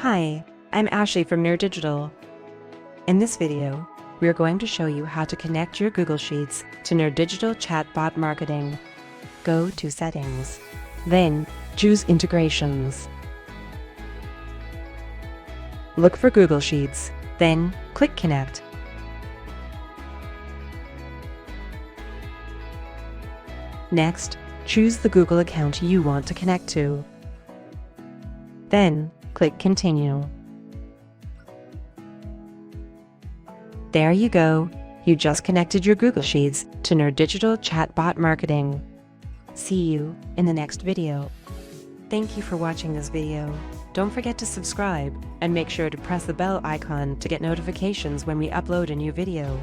Hi, I'm Ashley from nerDigital. In this video, we are going to show you how to connect your Google Sheets to nerDigital Chatbot Marketing. Go to Settings, then choose Integrations. Look for Google Sheets, then click Connect. Next, choose the Google account you want to connect to. Then, click Continue. There you go. You just connected your Google Sheets to nerDigital Chatbot Marketing. See you in the next video. Thank you for watching this video. Don't forget to subscribe and make sure to press the bell icon to get notifications when we upload a new video.